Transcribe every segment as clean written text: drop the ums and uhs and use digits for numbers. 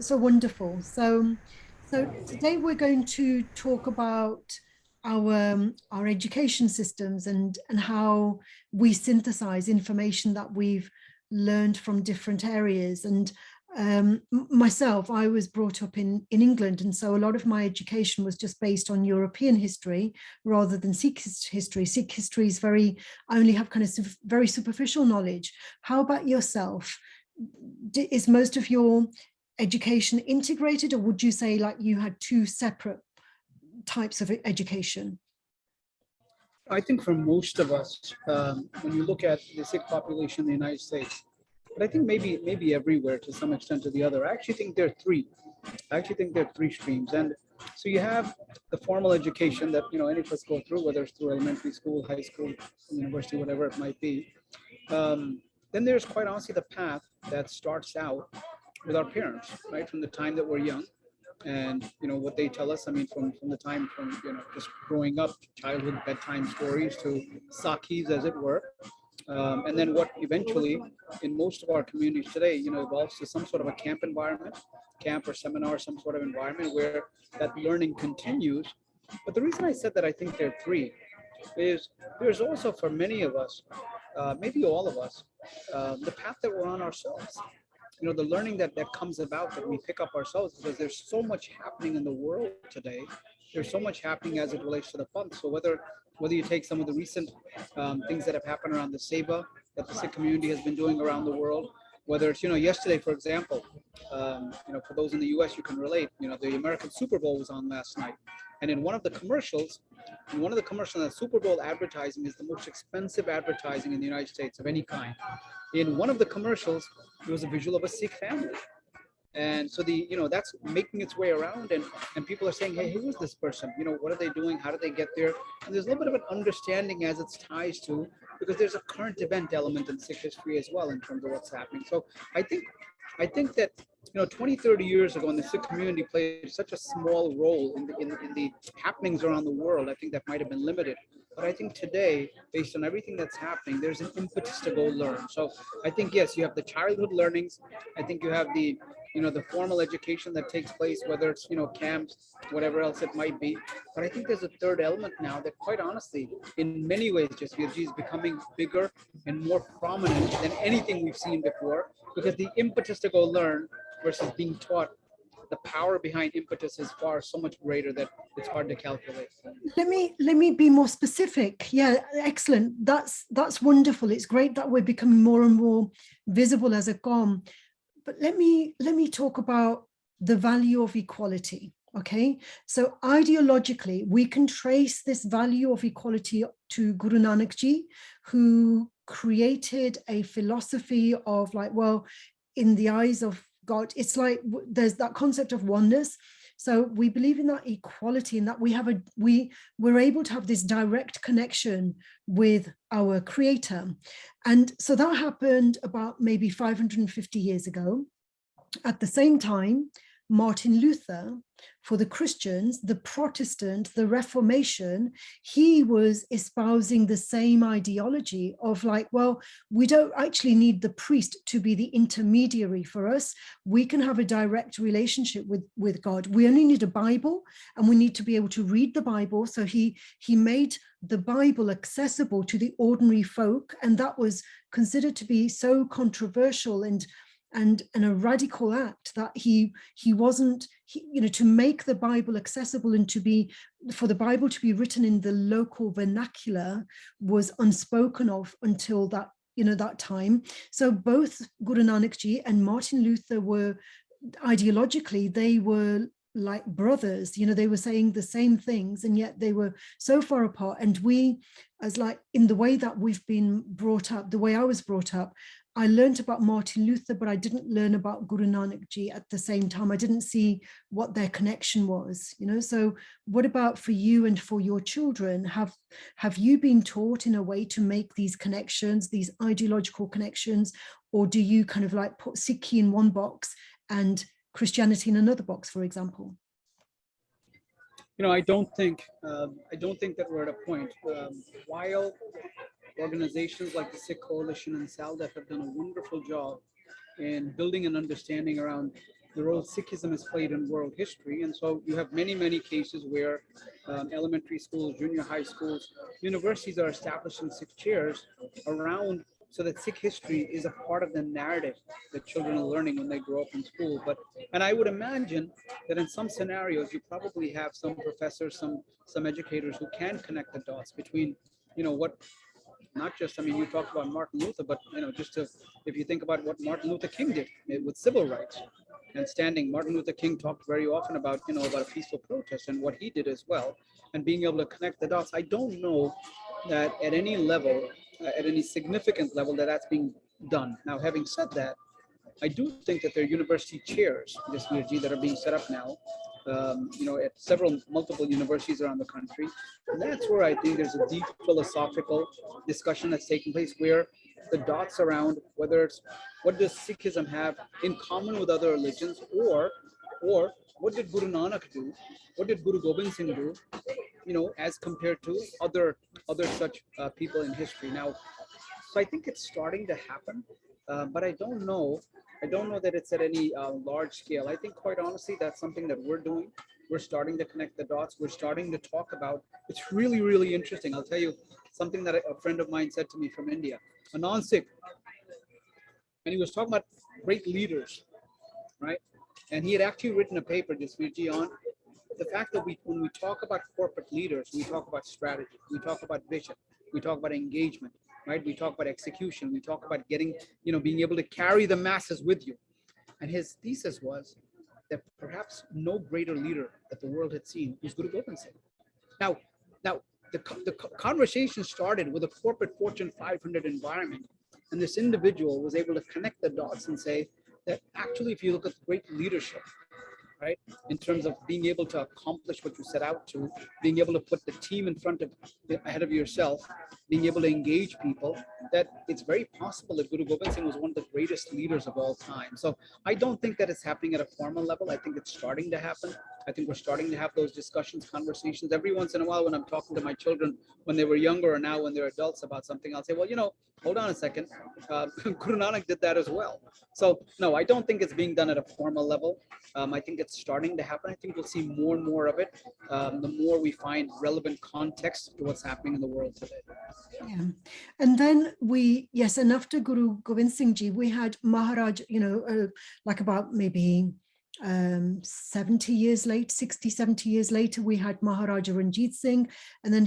so wonderful. So today we're going to talk about our education systems and how we synthesize information that we've learned from different areas. And myself, I was brought up in England, and so a lot of my education was just based on European history rather than Sikh history. Sikh history is I only have kind of very superficial knowledge. How about yourself? Is most of your education integrated, or would you say like you had two separate types of education? I think for most of us, when you look at the Sikh population in the United States, but I think maybe everywhere to some extent or the other. I actually think there are three. I actually think there are three streams, and so you have the formal education that any of us go through, whether it's through elementary school, high school, university, whatever it might be. Then there's quite honestly the path that starts out with our parents, right, from the time that we're young, and what they tell us. I mean, from the time from just growing up, childhood bedtime stories to sakis, as it were, and then what eventually in most of our communities today, evolves to some sort of a camp environment, camp or seminar, some sort of environment where that learning continues. But the reason I said that I think there are three is there's also for many of us, maybe all of us, the path that we're on ourselves. The learning that comes about that we pick up ourselves, because there's so much happening in the world today. There's so much happening as it relates to the panth. So whether you take some of the recent things that have happened around the Seva that the Sikh community has been doing around the world, whether it's yesterday, for example, for those in the U.S. you can relate. The American Super Bowl was on last night, and in one of the commercials, the Super Bowl advertising is the most expensive advertising in the United States of any kind. In one of the commercials, it was a visual of a Sikh family. And so that's making its way around, and people are saying, hey, who is this person? What are they doing? How did they get there? And there's a little bit of an understanding as it's ties to, because there's a current event element in Sikh history as well in terms of what's happening. So I think that 20, 30 years ago, when the Sikh community played such a small role in the happenings around the world, I think that might have been limited. But I think today, based on everything that's happening, there's an impetus to go learn. So I think, yes, you have the childhood learnings. I think you have the formal education that takes place, whether it's camps, whatever else it might be. But I think there's a third element now that, quite honestly, in many ways, just is becoming bigger and more prominent than anything we've seen before, because the impetus to go learn versus being taught, the power behind impetus is far so much greater that it's hard to calculate. Let me be more specific. Yeah, excellent. That's wonderful. It's great that we're becoming more and more visible as a GOM. But let me talk about the value of equality. Okay, so ideologically, we can trace this value of equality to Guru Nanak Ji, who created a philosophy of like, well, in the eyes of God, it's like there's that concept of oneness. So we believe in that equality, and that we're able to have this direct connection with our creator. And so that happened about maybe 550 years ago. At the same time, Martin Luther, for the Christians, the Protestant, the Reformation, he was espousing the same ideology of like, well, we don't actually need the priest to be the intermediary for us. We can have a direct relationship with God. We only need a Bible, and we need to be able to read the Bible. So he made the Bible accessible to the ordinary folk, and that was considered to be so controversial and a radical act that he wasn't, to make the Bible accessible and for the Bible to be written in the local vernacular was unspoken of until that time. So both Guru Nanak Ji and Martin Luther were ideologically, they were like brothers, they were saying the same things, and yet they were so far apart. And we, as like in the way that we've been brought up, the way I was brought up, I learned about Martin Luther, but I didn't learn about Guru Nanak Ji at the same time. I didn't see what their connection was, So what about for you and for your children? Have you been taught in a way to make these connections, these ideological connections, or do you kind of like put Sikhi in one box and Christianity in another box, for example? I don't think that we're at a point. While organizations like the Sikh Coalition and SALDEF have done a wonderful job in building an understanding around the role Sikhism has played in world history. And so you have many, many cases where elementary schools, junior high schools, universities are establishing Sikh chairs around so that Sikh history is a part of the narrative that children are learning when they grow up in school. But and I would imagine that in some scenarios you probably have some professors, some educators who can connect the dots between, what not just, I mean, you talked about Martin Luther, but if you think about what Martin Luther King did with civil rights and standing, Martin Luther King talked very often about, about a peaceful protest and what he did as well, and being able to connect the dots. I don't know that at any level, at any significant level, that's being done. Now, having said that, I do think that there are university chairs, this Virji, that are being set up now, at multiple universities around the country. And that's where I think there's a deep philosophical discussion that's taking place where the dots around whether it's what does Sikhism have in common with other religions, or what did Guru Nanak do? What did Guru Gobind Singh do? As compared to other such people in history. Now, so I think it's starting to happen, but I don't know. I don't know that it's at any large scale. I think, quite honestly, that's something that we're doing. We're starting to connect the dots. We're starting to talk about. It's really, really interesting. I'll tell you something that a friend of mine said to me from India, a non-Sikh, and he was talking about great leaders, right? And he had actually written a paper, just on the fact that when we talk about corporate leaders, we talk about strategy, we talk about vision, we talk about engagement, right? We talk about execution, we talk about getting, being able to carry the masses with you. And his thesis was that perhaps no greater leader that the world had seen was Guru Gobind Singh. Now, the conversation started with a corporate Fortune 500 environment, and this individual was able to connect the dots and say that actually, if you look at great leadership, right, in terms of being able to accomplish what you set out to, being able to put the team ahead of yourself, being able to engage people, that it's very possible that Guru Gobind Singh was one of the greatest leaders of all time. So I don't think that it's happening at a formal level. I think it's starting to happen. I think we're starting to have those discussions, conversations. Every once in a while when I'm talking to my children when they were younger or now when they're adults about something, I'll say, well, hold on a second. Guru Nanak did that as well. So no, I don't think it's being done at a formal level. I think it's starting to happen. I think we'll see more and more of it the more we find relevant context to what's happening in the world today. Yeah. And then and after Guru Gobind Singh Ji, we had Maharaj, like about maybe 70 years later, 60, 70 years later, we had Maharaja Ranjit Singh. And then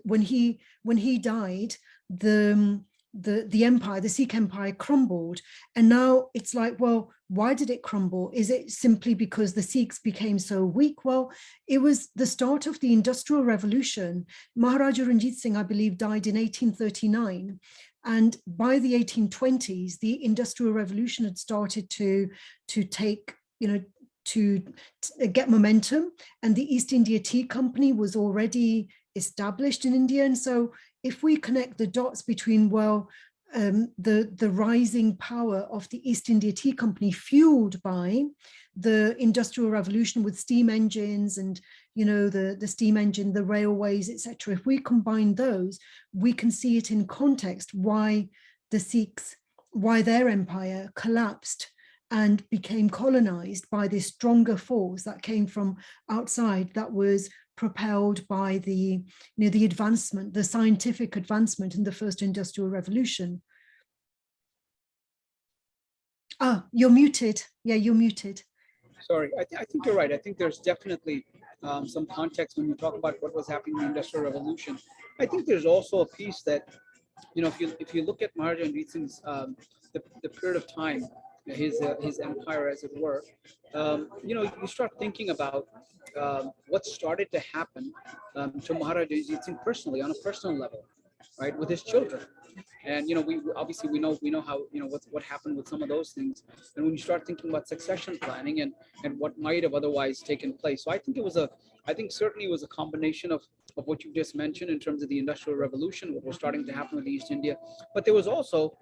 when he died, the empire, the Sikh empire crumbled. And now it's like, well, why did it crumble? Is it simply because the Sikhs became so weak? Well, it was the start of the Industrial Revolution. Maharaja Ranjit Singh, I believe, died in 1839. And by the 1820s, the Industrial Revolution had started to take, to get momentum. And the East India Tea Company was already established in India. And so if we connect the dots between, the rising power of the East India Tea Company fueled by the Industrial Revolution with steam engines and, the steam engine, the railways, etc. If we combine those, we can see it in context why the Sikhs, why their empire collapsed and became colonized by this stronger force that came from outside, that was propelled by the advancement, the scientific advancement in the first Industrial Revolution. You're muted. Yeah, you're muted. Sorry, I think you're right. I think there's definitely some context when you talk about what was happening in the Industrial Revolution. I think there's also a piece that, if you look at Maharaja Ranjit Singh's the period of time, his empire, as it were, you start thinking about what started to happen to Maharaja Ranjit Singh personally, on a personal level, right, with his children. And we obviously we know how what happened with some of those things. And when you start thinking about succession planning and what might have otherwise taken place, so I think certainly it was a combination of what you just mentioned in terms of the Industrial Revolution, what was starting to happen with East India, but there were also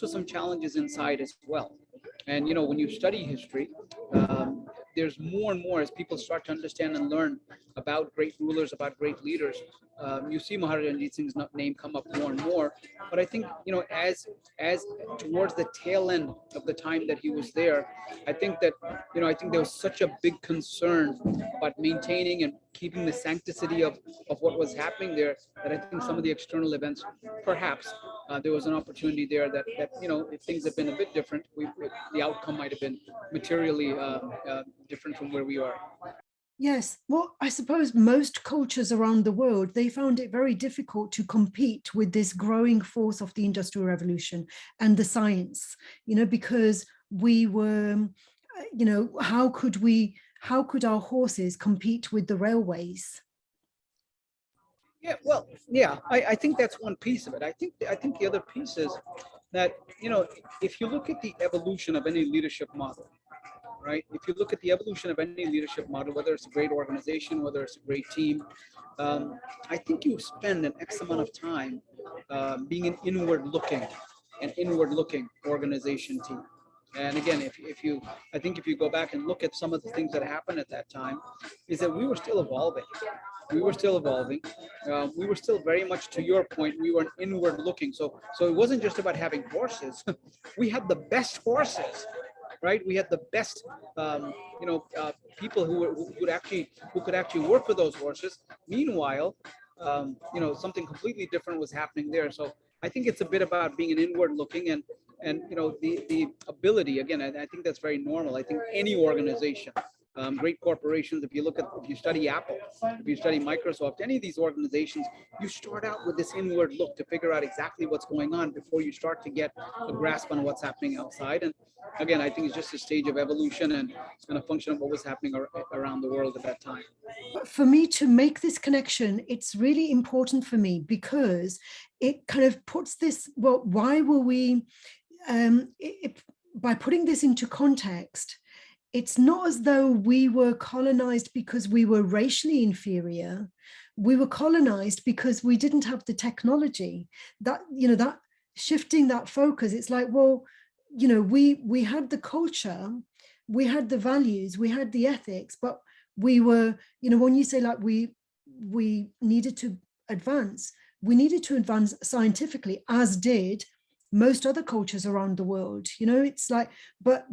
some challenges inside as well. And when you study history, there's more and more as people start to understand and learn about great rulers, about great leaders. You see Maharaja Ranjit Singh's name come up more and more. But I think, as towards the tail end of the time that he was there, I think that, I think there was such a big concern about maintaining and keeping the sanctity of what was happening there, that I think some of the external events, perhaps there was an opportunity there that if things had been a bit different, the outcome might have been materially different from where we are. Yes, well, I suppose most cultures around the world, they found it very difficult to compete with this growing force of the Industrial Revolution and the science, because we were, how could our horses compete with the railways? Yeah, well, yeah, I think that's one piece of it. I think the other piece is that, if you look at the evolution of any leadership model, right? If you look at the evolution of any leadership model, whether it's a great organization, whether it's a great team, I think you spend an X amount of time being an inward-looking organization team. And again, I think if you go back and look at some of the things that happened at that time, is that we were still evolving. We were still evolving. We were still very much, to your point, we were inward looking. So it wasn't just about having horses. We had the best horses, right? We had the best, people who could actually work with those horses. Meanwhile, something completely different was happening there. So I think it's a bit about being an inward looking, and the ability, again, I think that's very normal. I think any organization, great corporations, if you study Apple, if you study Microsoft, any of these organizations, you start out with this inward look to figure out exactly what's going on before you start to get a grasp on what's happening outside. And again, I think it's just a stage of evolution and a function of what was happening around the world at that time. For me to make this connection, it's really important for me because it kind of puts this, well, why were we, by putting this into context, it's not as though we were colonized because we were racially inferior. We were colonized because we didn't have the technology. That shifting that focus, it's like, well, we had the culture, we had the values, we had the ethics, but we were, when you say like we needed to advance, we needed to advance scientifically, as did most other cultures around the world. It's like, but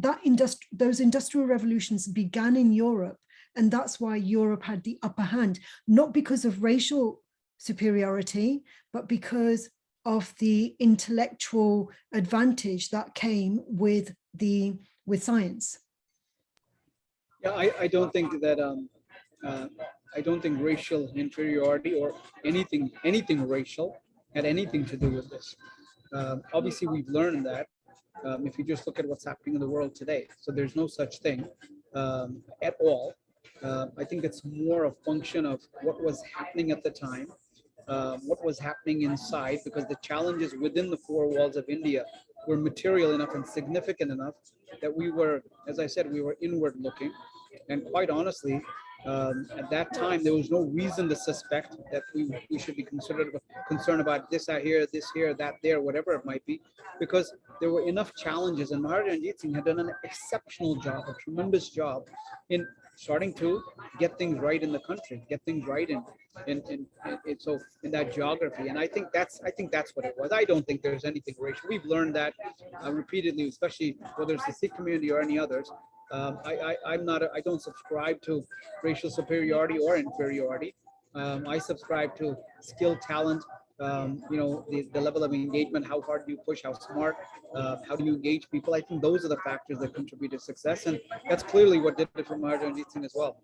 those industrial revolutions began in Europe, and that's why Europe had the upper hand, not because of racial superiority, but because of the intellectual advantage that came with science. Yeah, I don't think that I don't think racial inferiority or anything racial had anything to do with this. Obviously, we've learned that if you just look at what's happening in the world today. So there's no such thing at all. I think it's more a function of what was happening at the time, what was happening inside, because the challenges within the four walls of India were material enough and significant enough that we were, as I said, we were inward looking. And quite honestly, at that time, there was no reason to suspect that we should be concerned about this here, that there, whatever it might be, because there were enough challenges. And Maharaja Ranjit Singh had done an exceptional job, a tremendous job in starting to get things right in the country, get things right in that geography. And I think that's what it was. I don't think there's anything racial. We've learned that repeatedly, especially whether it's the Sikh community or any others. I don't subscribe to racial superiority or inferiority. I subscribe to skill, talent, the level of engagement, how hard do you push, how smart, how do you engage people. I think those are the factors that contribute to success, and that's clearly what did it for Maharaja Ranjit Singh as well.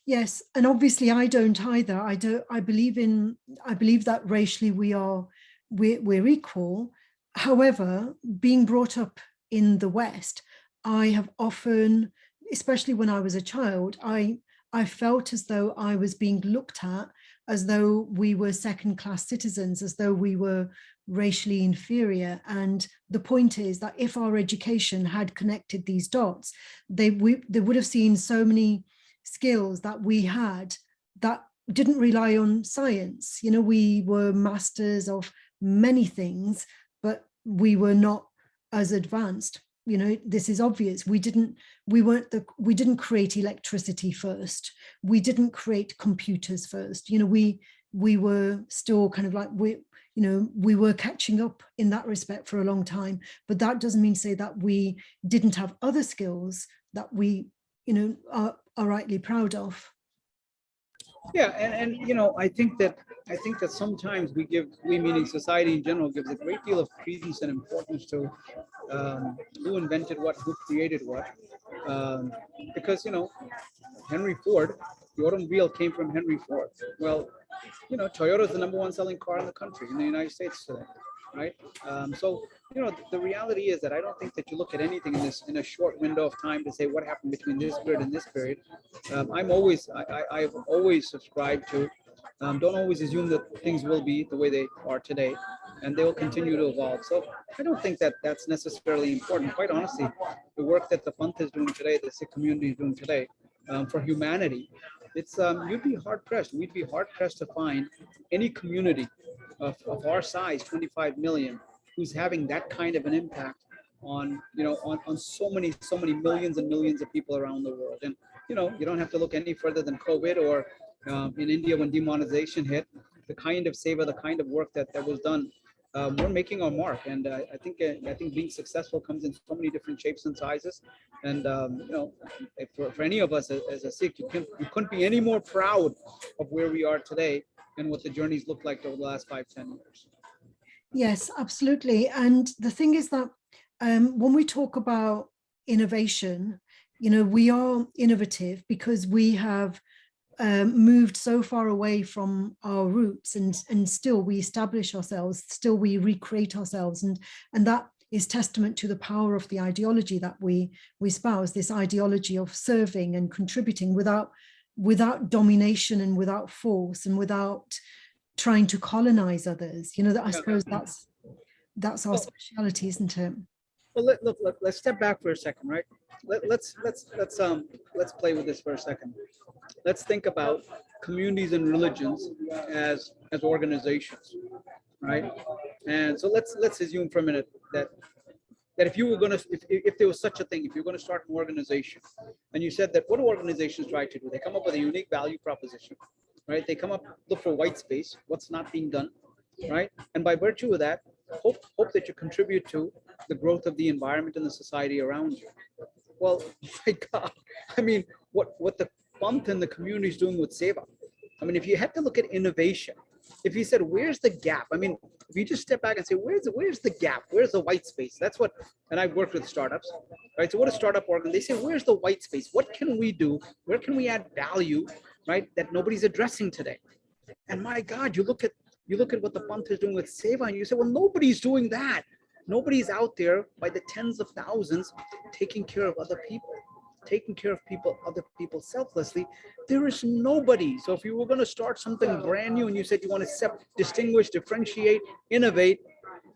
Yes, and obviously I don't either. I believe that racially we're equal. However, being brought up in the West, I have often, especially when I was a child, I felt as though I was being looked at as though we were second-class citizens, as though we were racially inferior. And the point is that if our education had connected these dots, they would have seen so many skills that we had that didn't rely on science. We were masters of many things, but we were not as advanced. this is obvious. We didn't create electricity first. We didn't create computers first. We were still kind of like, we were catching up in that respect for a long time, but that doesn't mean to say that we didn't have other skills that we, are rightly proud of. Yeah, and I think that sometimes we meaning society in general gives a great deal of credence and importance to who invented what, who created what, because Henry Ford, the automobile came from Henry Ford. Well, Toyota is the #1 selling car in the country, in the United States today, right? So, the reality is that I don't think that you look at anything in a short window of time to say what happened between this period and this period. I've always subscribed to, don't always assume that things will be the way they are today, and they will continue to evolve. So I don't think that that's necessarily important. Quite honestly, the work that the Panth is doing today, the Sikh community is doing today, for humanity, it's we'd be hard pressed to find any community of our size, 25 million, who's having that kind of an impact on on so many millions and millions of people around the world. And you don't have to look any further than COVID, or in India when demonetization hit, the kind of seva, the kind of work that was done. We're making our mark, and I think being successful comes in so many different shapes and sizes. And for any of us as a Sikh, you couldn't be any more proud of where we are today and what the journeys look like over the last 5-10 years. Yes, absolutely. And the thing is that when we talk about innovation, we are innovative because we have moved so far away from our roots, and still we establish ourselves, still we recreate ourselves, and that is testament to the power of the ideology that we espouse, this ideology of serving and contributing without domination and without force and without trying to colonize others. That I suppose that's our speciality, isn't it? Well, let's step back for a second, right? Let's play with this for a second. Let's think about communities and religions as organizations, right? And so let's assume for a minute that if you were going to, if there was such a thing, if you're going to start an organization, and you said that what do organizations try to do? They come up with a unique value proposition, right? They come up, look for white space, what's not being done, right? And by virtue of that, hope that you contribute to the growth of the environment and the society around you. Well, my God, I mean, what the Panth and the community is doing with Seva. I mean, if you had to look at innovation, if you said, where's the gap? I mean, if you just step back and say, where's the gap? Where's the white space? That's what, and I've worked with startups, right? So what a startup organ, they say, where's the white space? What can we do? Where can we add value, right? That nobody's addressing today. And my God, you look at what the Panth is doing with Seva, and you say, well, nobody's doing that. Nobody's out there by the tens of thousands taking care of other people, other people selflessly. There is nobody. So if you were going to start something brand new and you said you want to distinguish, differentiate, innovate,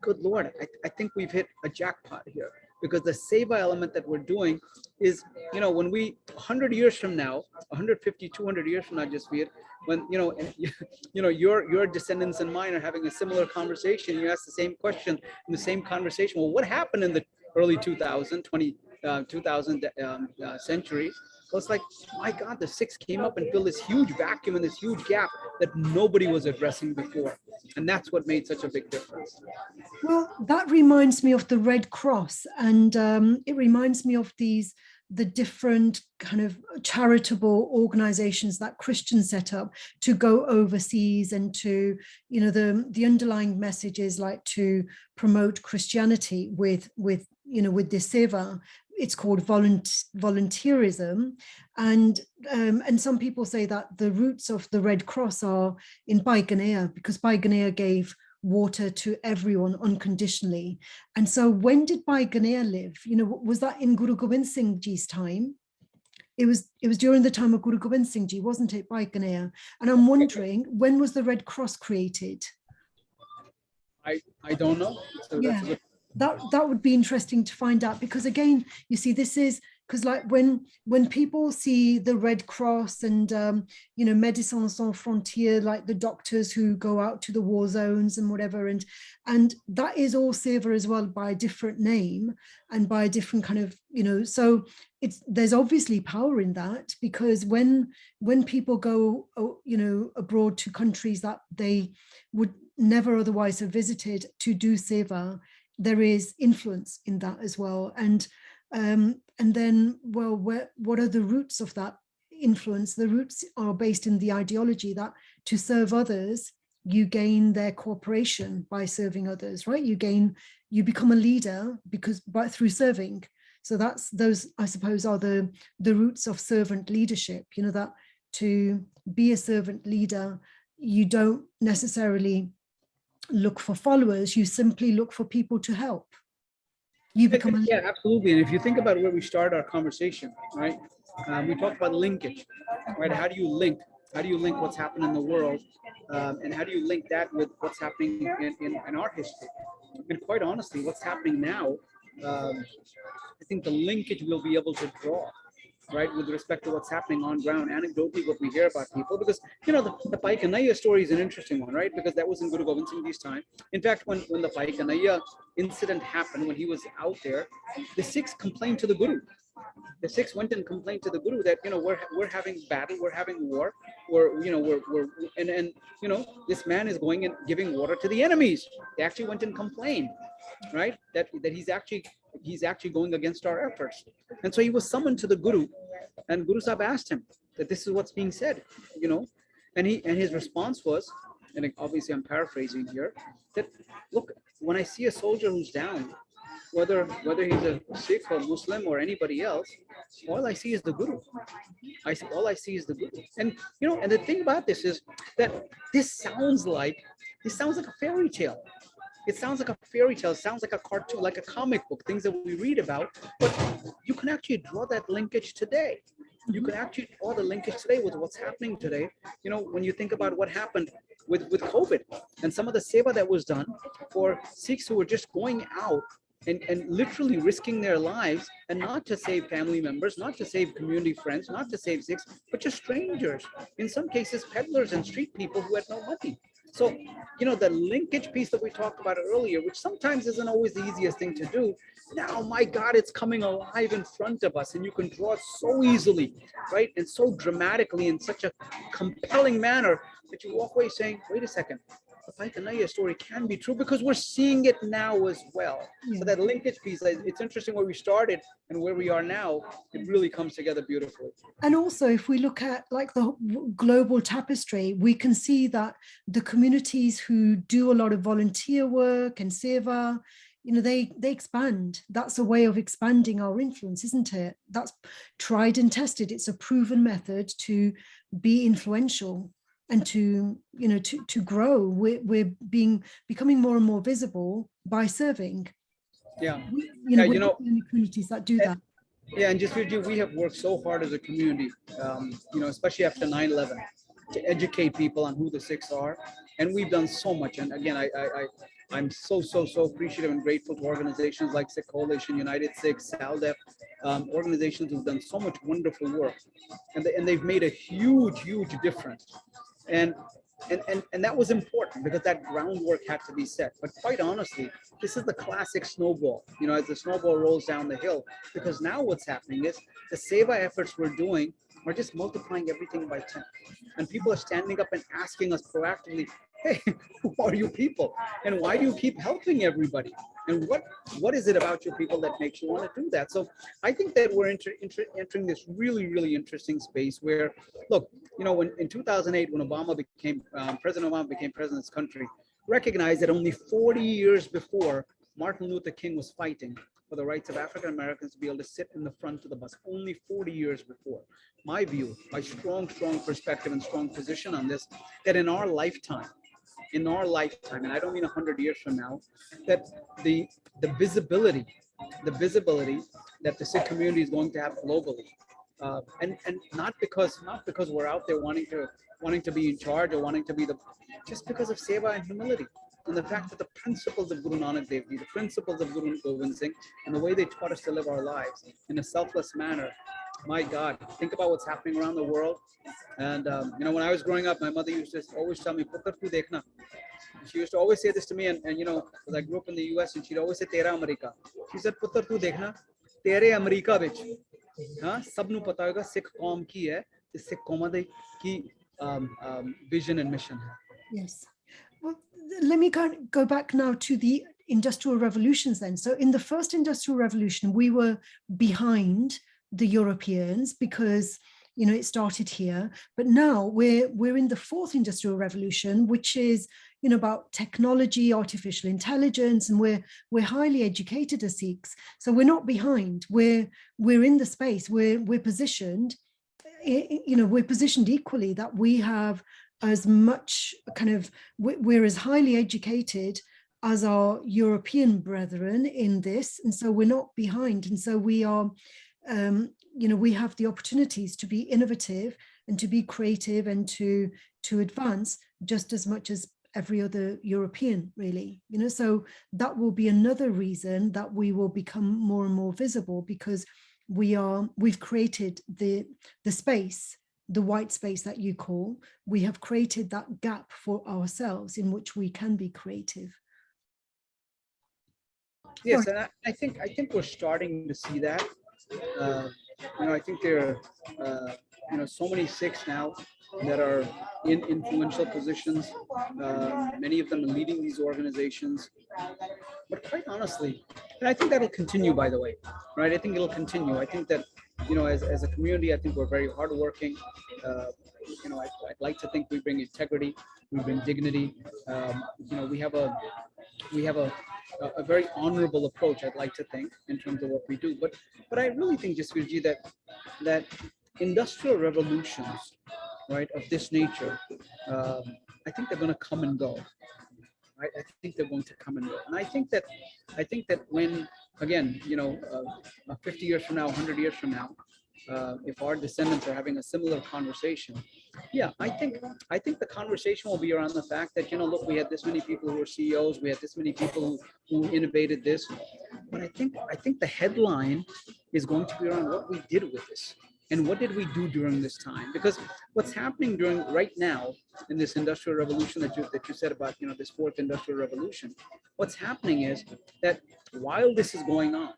good Lord, I think we've hit a jackpot here, because the Seva element that we're doing is, when we 100 years from now, 150, 200 years from now, just be it, when your descendants and mine are having a similar conversation, you ask the same question in the same conversation. Well, what happened in the early 2000 century? Well, it's like, my God, the Sikhs came up and filled this huge vacuum and this huge gap that nobody was addressing before. And that's what made such a big difference. Well, that reminds me of the Red Cross, and it reminds me of the different kind of charitable organizations that Christians set up to go overseas, and to, the underlying message is like to promote Christianity with this seva. It's called volunteerism, and some people say that the roots of the Red Cross are in Bhai Ganea, because Bhai Ganea gave water to everyone unconditionally. And so when did Bhai Ganea live? Was that in Guru Gobind Singh Ji's time? It was during the time of Guru Gobind Singh Ji, wasn't it, Bhai Ganea? And I'm wondering, when was the Red Cross created? I don't know. So yeah. That would be interesting to find out, because again, you see, this is because like when people see the Red Cross and you know, Médecins Sans Frontières, like the doctors who go out to the war zones and whatever, and that is all seva as well, by a different name and by a different kind of, you know, so there's obviously power in that, because when people go, you know, abroad to countries that they would never otherwise have visited to do seva, there is influence in that as well. And then, well, what are the roots of that influence? The roots are based in the ideology that to serve others, you gain their cooperation by serving others, right? You become a leader through serving. So those, I suppose, are the roots of servant leadership, you know, that to be a servant leader, you don't necessarily look for followers, you simply look for people to help. You become a leader. Yeah, absolutely. And if you think about where we started our conversation, right? We talked about linkage, right? How do you link? How do you link what's happening in the world? And how do you link that with what's happening in our history? And quite honestly, what's happening now, I think the linkage we'll be able to draw, right, with respect to what's happening on ground, anecdotally, what we hear about people, because, you know, the Pai Kanhaiya story is an interesting one, right, because that was in Guru Gobind Singh Ji's time. In fact, when the Pai Kanhaiya incident happened, when he was out there, the Sikhs complained to the Guru. The Sikhs went and complained to the Guru that, you know, we're having battle, we're having war, and you know, this man is going and giving water to the enemies. They actually went and complained, right, that he's actually going against our efforts. And so he was summoned to the Guru, and Guru Sahib asked him that this is what's being said, you know, and his response was, and obviously I'm paraphrasing here, that look, when I see a soldier who's down, whether he's a Sikh or Muslim or anybody else, all I see is the Guru. All I see is the Guru. And, you know, and the thing about this is that this sounds like a fairy tale. It sounds like a fairy tale. It sounds like a cartoon, like a comic book, things that we read about. But you can actually draw that linkage today. You can actually draw the linkage today with what's happening today. You know, when you think about what happened with COVID and some of the seva that was done for Sikhs who were just going out and literally risking their lives, and not to save family members, not to save community friends, not to save Sikhs, but just strangers. In some cases, peddlers and street people who had no money. So, you know, the linkage piece that we talked about earlier, which sometimes isn't always the easiest thing to do, now, my God, it's coming alive in front of us, and you can draw it so easily, right? And so dramatically, in such a compelling manner, that you walk away saying, wait a second, the Pai Kanhaiya story can be true, because we're seeing it now as well. Yeah. So that linkage piece, it's interesting where we started and where we are now. It really comes together beautifully. And also, if we look at like the global tapestry, we can see that the communities who do a lot of volunteer work and seva, you know, they expand. That's a way of expanding our influence, isn't it? That's tried and tested. It's a proven method to be influential and to, you know, to grow. We're becoming more and more visible by serving. Yeah. You know, communities that do that. Yeah, and just we have worked so hard as a community, you know, especially after 9/11, to educate people on who the Sikhs are, and we've done so much. And again, I'm so appreciative and grateful to organizations like Sikh Coalition, United Sikhs, SALDEF, organizations who've done so much wonderful work, and they've made a huge difference. And that was important, because that groundwork had to be set. But quite honestly, this is the classic snowball, you know, as the snowball rolls down the hill, because now what's happening is the seva efforts we're doing are just multiplying everything by 10. And people are standing up and asking us proactively, hey, who are you people? And why do you keep helping everybody? And what is it about you people that makes you want to do that? So I think that we're entering this really interesting space where, look, you know, when in 2008, when President Obama became president of this country, recognized that only 40 years before, Martin Luther King was fighting for the rights of African Americans to be able to sit in the front of the bus, only 40 years before. My view, my strong perspective and strong position on this, that in our lifetime, and I don't mean 100 years from now, that the visibility that the Sikh community is going to have globally, and not because we're out there wanting to be in charge or wanting to be just because of seva and humility. and the fact that the principles of Guru Nanak Dev Ji, the principles of Guru Gobind Singh, and the way they taught us to live our lives in a selfless manner. My God, think about what's happening around the world. And when I was growing up, my mother used to always tell me, "Putar tu dekhna." She used to always say this to me, and because I grew up in the US, and she'd always say, "Tera America." She said, "Putar tu dekhna, tere America vich, हाँ सब नु पता होगा सिख कौम की है, सिख कौम की vision and mission है." Yes. Well, let me go back now to the industrial revolutions then. So in the first industrial revolution, we were behind the Europeans because it started here. But now we're in the fourth industrial revolution, which is about technology, artificial intelligence, and we're highly educated as Sikhs. So we're not behind. We're in the space. We're positioned. We're positioned equally, that we have as much we're as highly educated as our European brethren in this, and so we're not behind. And so we are, we have the opportunities to be innovative and to be creative and to advance just as much as every other European, really. So that will be another reason that we will become more and more visible, because we've created the space, the white space that you call. We have created that gap for ourselves in which we can be creative. Yes, and I think we're starting to see that. I think there are so many Sikhs now that are in influential positions. Many of them are leading these organizations. But quite honestly, and I think that'll continue, by the way, right? I think it'll continue. I think that, as a community, I think we're very hardworking. I'd like to think we bring integrity, we bring dignity. We have a very honorable approach, I'd like to think, in terms of what we do. But I really think, Jasvirji, that industrial revolutions, right, of this nature, I think they're going to come and go. Right? I think they're going to come and go. And I think that when, again, 50 years from now, 100 years from now, if our descendants are having a similar conversation, yeah, I think the conversation will be around the fact that, look, we had this many people who were CEOs, we had this many people who innovated this. But I think the headline is going to be around what we did with this. And what did we do during this time? Because what's happening right now in this industrial revolution that you said about, this fourth industrial revolution, what's happening is that while this is going on,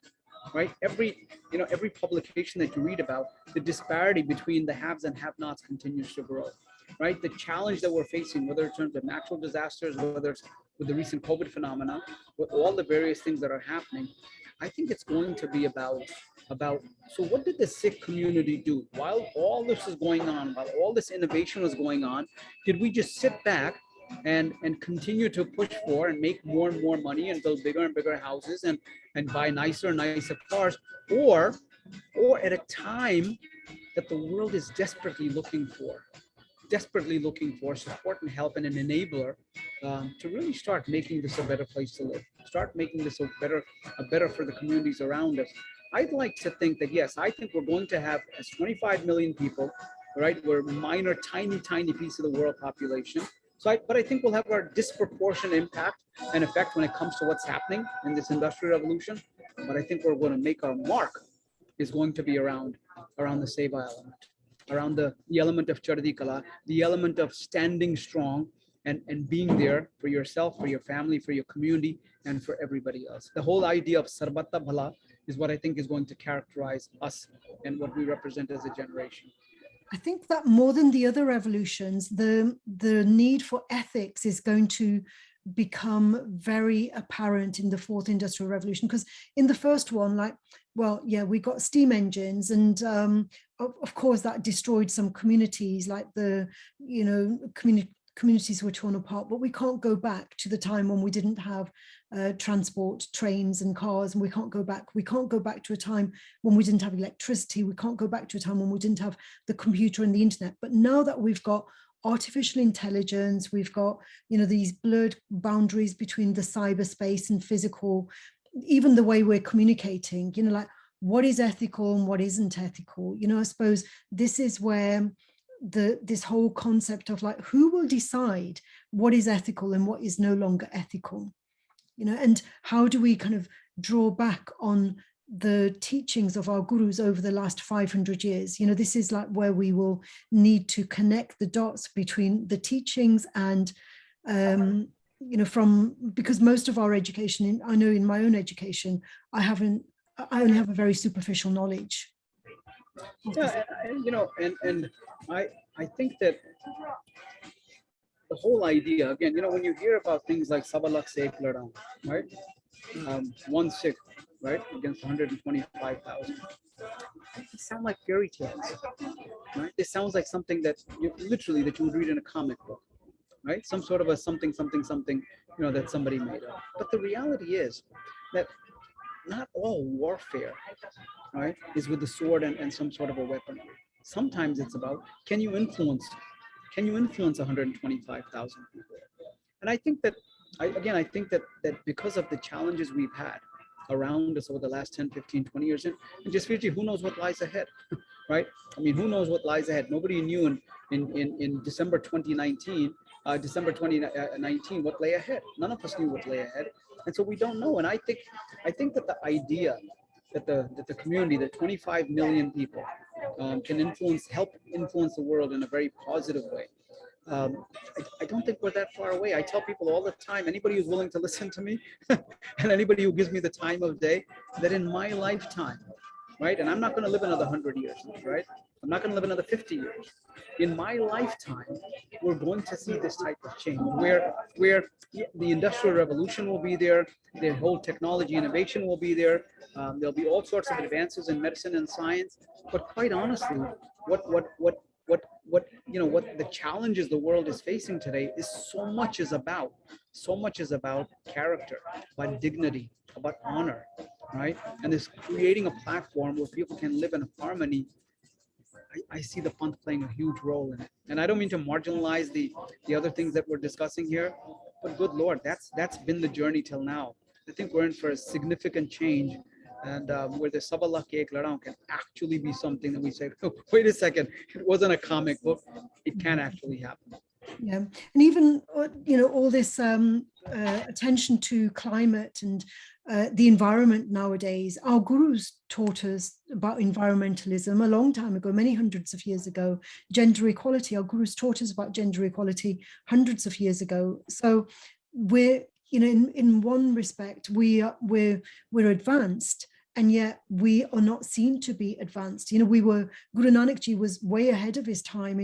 right, every publication that you read about, the disparity between the haves and have-nots continues to grow, right? The challenge that we're facing, whether in terms of natural disasters, whether it's with the recent COVID phenomena, with all the various things that are happening, I think it's going to be about so what did the Sikh community do while all this is going on, while all this innovation was going on? Did we just sit back and continue to push for and make more and more money and build bigger and bigger houses and buy nicer and nicer cars, or at a time that the world is desperately looking for support and help and an enabler to really start making this a better place to live, start making this a better for the communities around us? I'd like to think that, yes, I think we're going to have, as 25 million people, right? We're a minor, tiny piece of the world population. But I think we'll have our disproportionate impact and effect when it comes to what's happening in this industrial revolution. But I think we're going to make our mark is going to be around the seva element, around the element of Chardi Kala, the element of standing strong and being there for yourself, for your family, for your community, and for everybody else. The whole idea of Sarbatta Bhala is what I think is going to characterize us and what we represent as a generation. I think that more than the other revolutions, the need for ethics is going to become very apparent in the fourth industrial revolution, because in the first one, we got steam engines, and of course that destroyed some communities, like the communities were torn apart. But we can't go back to the time when we didn't have transport, trains and cars, and we can't go back to a time when we didn't have electricity. We can't go back to a time when we didn't have the computer and the internet. But now that we've got artificial intelligence, we've got these blurred boundaries between the cyberspace and physical, even the way we're communicating, what is ethical and what isn't ethical. I suppose this is where this whole concept of like, who will decide what is ethical and what is no longer ethical, you know, and how do we kind of draw back on the teachings of our gurus over the last 500 years. You know, this is like where we will need to connect the dots between the teachings and you know, because most of our education, I know in my own education, I only have a very superficial knowledge. Yeah, you know, and I think that the whole idea, again, you know, when you hear about things like Sabalak se ek ladam, right? One Sikh, right, against 125,000. They sound like fairy tales, right? It sounds like something that literally that you would read in a comic book, right? Some sort of a something, you know, that somebody made up. But the reality is that not all warfare, right, is with the sword and some sort of a weapon. Sometimes it's about, can you influence 125,000 people? And I think that, I think that because of the challenges we've had around us over the last 10, 15, 20 years, and just Fiji, who knows what lies ahead, right? I mean, who knows what lies ahead? Nobody knew in December 2019, what lay ahead. None of us knew what lay ahead. And so we don't know. And I think that the idea that the community, that 25 million people can help influence the world in a very positive way. I don't think we're that far away. I tell people all the time, anybody who's willing to listen to me and anybody who gives me the time of day, that in my lifetime, right, and I'm not going to live another 100 years, right? I'm not going to live another 50 years. In my lifetime, we're going to see this type of change where the industrial revolution will be there, the whole technology innovation will be there. There'll be all sorts of advances in medicine and science. But quite honestly, what you know, what the challenges the world is facing today is so much is about character, about dignity, about honor, right? And this creating a platform where people can live in harmony. I see the Panth playing a huge role in it. And I don't mean to marginalize the other things that we're discussing here, but good Lord, that's been the journey till now. I think we're in for a significant change, and where the Sabalak Ek Ladam can actually be something that we say, oh, wait a second, it wasn't a comic book, it can actually happen. Yeah, and even you know, all this attention to climate and the environment nowadays. Our gurus taught us about environmentalism a long time ago, many hundreds of years ago. Gender equality, our gurus taught us about gender equality hundreds of years ago. So we're, you know, in one respect, we're advanced, and yet we are not seen to be advanced. You know, Guru Nanak Ji was way ahead of his time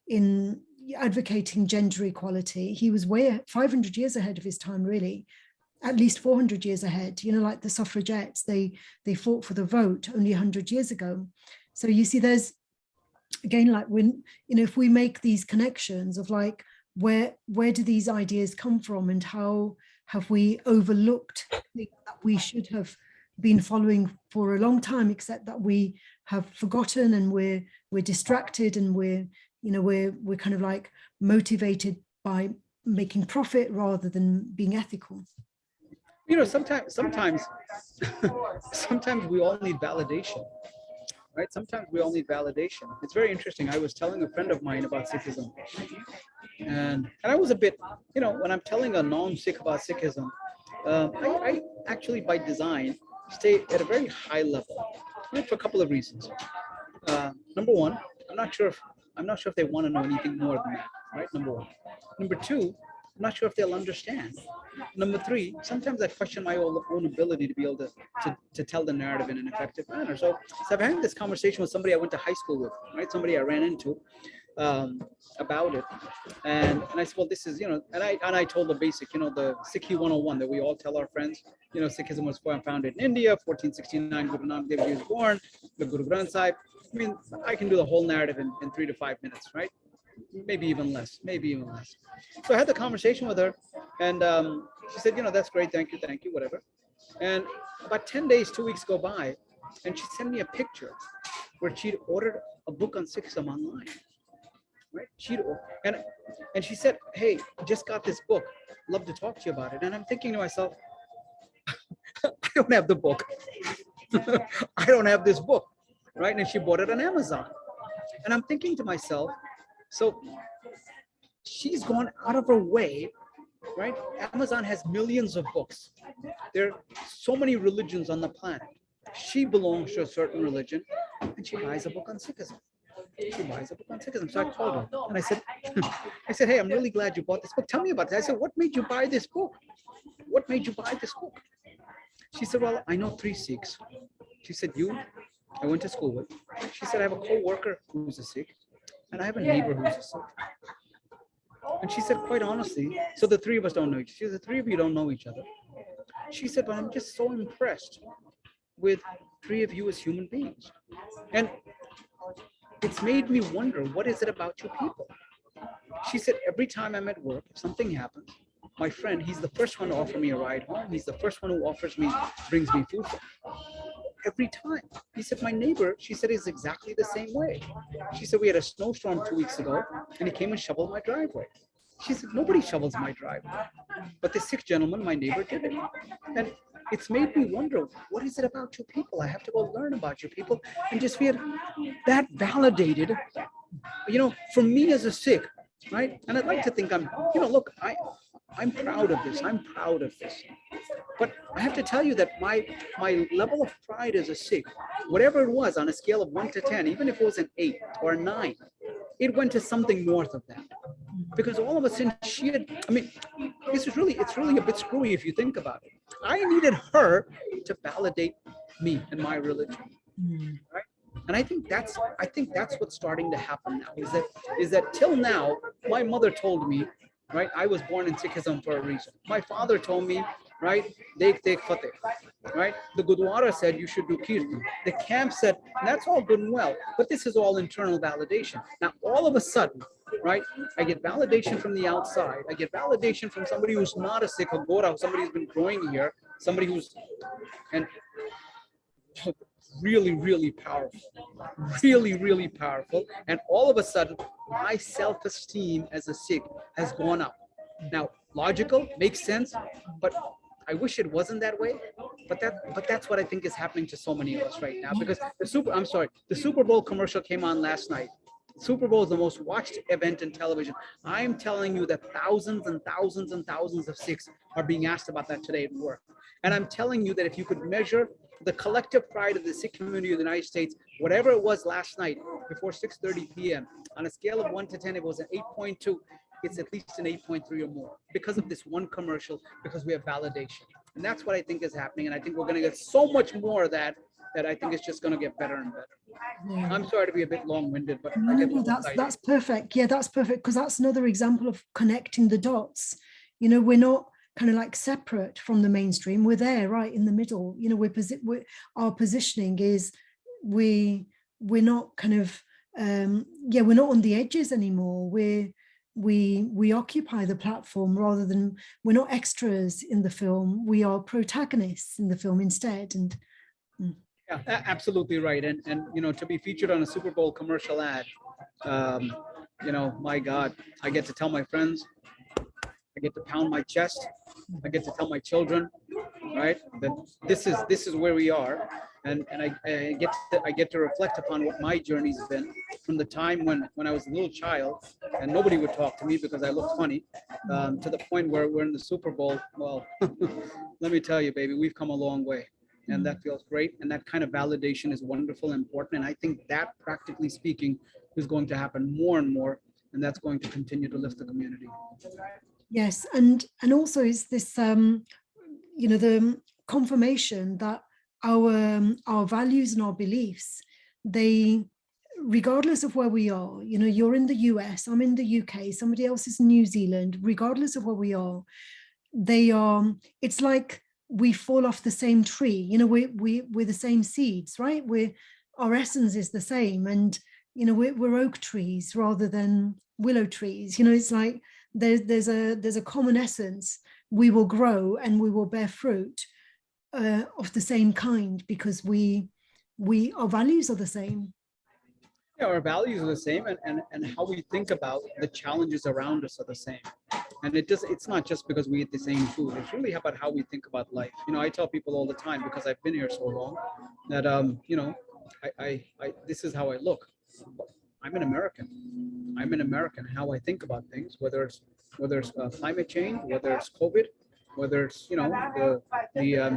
in advocating gender equality. He was 500 years ahead of his time, really, at least 400 years ahead. You know, like the suffragettes, they fought for the vote only 100 years ago. So you see, there's, again, like, when, you know, if we make these connections of like, where do these ideas come from, and how have we overlooked things that we should have been following for a long time, except that we have forgotten, and we're distracted, and we're kind of like motivated by making profit rather than being ethical. You know, sometimes sometimes we all need validation, right? Sometimes we all need validation. It's very interesting. I was telling a friend of mine about Sikhism, and I was a bit, you know, when I'm telling a non-Sikh about Sikhism, I actually by design stay at a very high level, right, for a couple of reasons. Number one, I'm not sure if they want to know anything more than that, right? Number one. Number two, I'm not sure if they'll understand. Number three, sometimes I question my own ability to be able to tell the narrative in an effective manner. So I've had this conversation with somebody I went to high school with, right? Somebody I ran into about it, and I said, well, this is, you know, and I told the basic, you know, the Sikhi 101 that we all tell our friends. You know, Sikhism was founded in India, 1469, Guru Nanak Dev Ji was born, the Guru Granth Sahib. I mean, I can do the whole narrative in 3 to 5 minutes, right? Maybe even less. So I had the conversation with her, and she said, you know, that's great, thank you, whatever. And about 10 days, 2 weeks go by, and she sent me a picture where she'd ordered a book on Sikhism online, right? And she said, hey, just got this book, love to talk to you about it. And I'm thinking to myself, I don't have the book. I don't have this book, right? And she bought it on Amazon. And I'm thinking to myself, So she's gone out of her way, right? Amazon has millions of books. There are so many religions on the planet. She belongs to a certain religion, and she buys a book on Sikhism. She buys a book on Sikhism. So I called her and I said, hey, I'm really glad you bought this book. Tell me about it. I said, what made you buy this book? What made you buy this book? She said, well, I know 3 Sikhs. She said, you, I went to school with. She said, I have a co-worker who's a Sikh, and I have a neighbor who's a Sikh. And she said, quite honestly, so the 3 of us don't know each other. She said, the 3 of you don't know each other. She said, but I'm just so impressed with 3 of you as human beings. And it's made me wonder, what is it about you people? She said, every time I'm at work, if something happens, my friend, he's the first one to offer me a ride home. He's the first one who brings me food. Every time. He said, my neighbor, she said, is exactly the same way. She said, we had a snowstorm 2 weeks ago, and he came and shoveled my driveway. She said, nobody shovels my driveway. But the Sikh gentleman, my neighbor, did it. And it's made me wonder, what is it about you people? I have to go learn about you people and just feel that validated, for me as a Sikh, right? And I'd like to think look, I'm proud of this. I'm proud of this. But I have to tell you that my level of pride as a Sikh, whatever it was on a scale of 1 to 10, even if it was an 8 or a 9, it went to something north of that. Because all of a sudden it's really a bit screwy if you think about it. I needed her to validate me and my religion, right? And I think that's what's starting to happen now. Is that till now, my mother told me, right, I was born in Sikhism for a reason. My father told me, right, Dekh Fateh, right? The Gurdwara said you should do Kirtan. The camp said, that's all good and well, but this is all internal validation. Now, all of a sudden, right, I get validation from the outside. I get validation from somebody who's not a Sikh, a Gora, somebody who's been growing here, somebody who's, and really, really powerful, really, really powerful. And all of a sudden, my self-esteem as a Sikh has gone up. Now, logical, makes sense, but I wish it wasn't that way. But that's what I think is happening to so many of us right now. Because the Super Bowl commercial came on last night. Super Bowl is the most watched event in television. I'm telling you that thousands and thousands and thousands of Sikhs are being asked about that today at work. And I'm telling you that if you could measure the collective pride of the Sikh community of the United States, whatever it was last night before 6:30 p.m., on a scale of 1 to 10, it was an 8.2. It's at least an 8.3 or more because of this one commercial, because we have validation. And that's what I think is happening. And I think we're going to get so much more of that I think it's just going to get better and better. Yeah. I'm sorry to be a bit long-winded, but no, that's perfect. Yeah, that's perfect, because that's another example of connecting the dots. We're not kind of like separate from the mainstream. We're there, right in the middle. Our positioning is we're not kind of we're not on the edges anymore. We occupy the platform rather than, we're not extras in the film. We are protagonists in the film instead. And yeah, absolutely right. And to be featured on a Super Bowl commercial ad, my God, I get to tell my friends, I get to pound my chest, I get to tell my children, right, that this is where we are. And I get to reflect upon what my journey's been from the time when I was a little child and nobody would talk to me because I looked funny, to the point where we're in the Super Bowl. Well, let me tell you, baby, we've come a long way. And that feels great. And that kind of validation is wonderful and important. And I think that, practically speaking, is going to happen more and more. And that's going to continue to lift the community. Yes. And also is this, the confirmation that our values and our beliefs, they, regardless of where we are, you're in the US, I'm in the UK, somebody else is in New Zealand, regardless of where we are, it's like we fall off the same tree. We're the same seeds, right? Our essence is the same, and we're oak trees rather than willow trees. It's like there's a common essence. We will grow and we will bear fruit of the same kind, because our values are the same. Yeah, our values are the same, and how we think about the challenges around us are the same. And it's not just because we eat the same food. It's really about how we think about life. I tell people all the time, because I've been here so long, that I this is how I look. I'm an American. I'm an American, how I think about things, whether it's climate change, whether it's COVID, whether it's the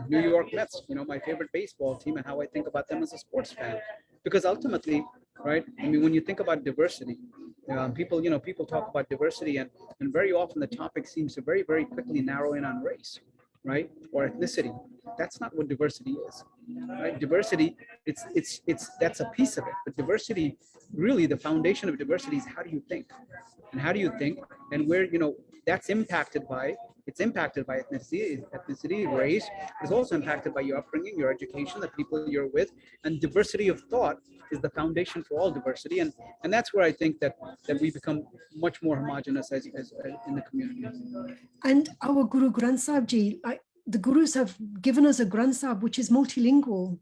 New York Mets, my favorite baseball team, and how I think about them as a sports fan. Because ultimately, right? I mean, when you think about diversity, people talk about diversity, and very often the topic seems to very, very quickly narrow in on race, right, or ethnicity. That's not what diversity is, right? Diversity, it's that's a piece of it, but diversity, really, the foundation of diversity is how do you think, and how do you think, and where that's impacted by. It's impacted by ethnicity, race. It's also impacted by your upbringing, your education, the people you're with, and diversity of thought is the foundation for all diversity. And that's where I think that we become much more homogenous as in the community. And our Guru Granth Sahib Ji, the Gurus have given us a Granth Sahib which is multilingual.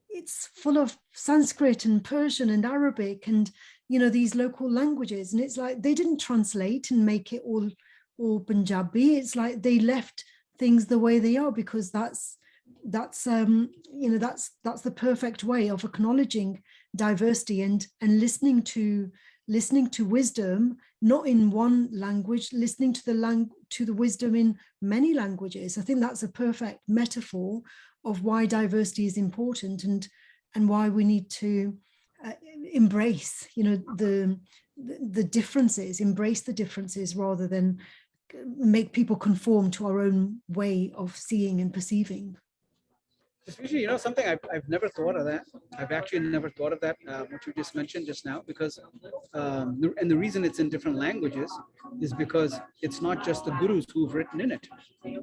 It's full of Sanskrit and Persian and Arabic and these local languages. And it's like they didn't translate and make it all Punjabi. It's like they left things the way they are because that's the perfect way of acknowledging diversity and listening to wisdom, not in one language, listening to the wisdom in many languages. I think that's a perfect metaphor of why diversity is important and why we need to embrace the differences, embrace the differences rather than make people conform to our own way of seeing and perceiving. Especially, something I've never thought of that. I've actually never thought of that, what you just mentioned just now, because, and the reason it's in different languages is because it's not just the gurus who've written in it,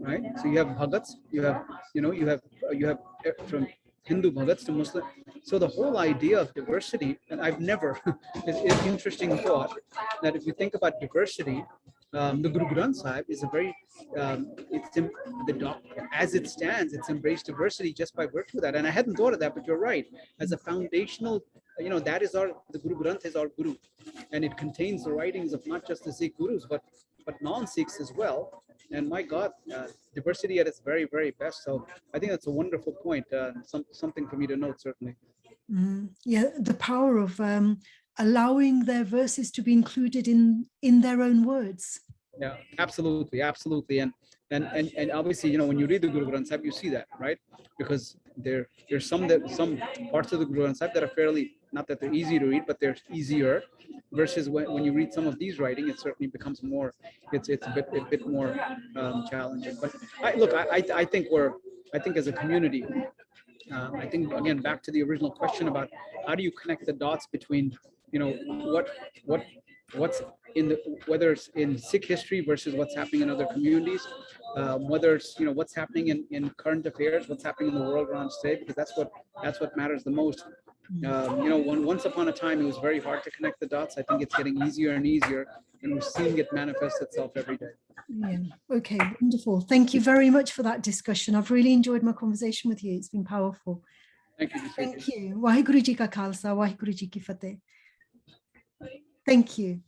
right? So you have bhagats, you have from Hindu bhagats to Muslim. So the whole idea of diversity, and I've never, it's an interesting thought that if you think about diversity, the Guru Granth Sahib is a very, as it stands, it's embraced diversity just by virtue of that. And I hadn't thought of that, but you're right. As a foundational, that is the Guru Granth is our Guru. And it contains the writings of not just the Sikh Gurus, but non-Sikhs as well. And my God, diversity at its very, very best. So I think that's a wonderful point, something for me to note, certainly. Yeah, the power of allowing their verses to be included in their own words. Yeah, absolutely, and obviously, when you read the Guru Granth Sahib, you see that, right? Because there's some parts of the Guru Granth Sahib that are fairly, not that they're easy to read, but they're easier. Versus when you read some of these writing, it certainly becomes more. It's a bit more challenging. But I think as a community. I think, again, back to the original question about how do you connect the dots between, what's whether it's in Sikh history versus what's happening in other communities, whether it's, what's happening in current affairs, what's happening in the world around today, because that's what matters the most. Once upon a time, it was very hard to connect the dots. I think it's getting easier and easier, and we're seeing it manifest itself every day. Yeah. Okay. Wonderful. Thank you very much for that discussion. I've really enjoyed my conversation with you. It's been powerful. Thank you. Thank you. Waheguru Ji Ka Khalsa, Waheguru Ji Ki Fateh. Thank you.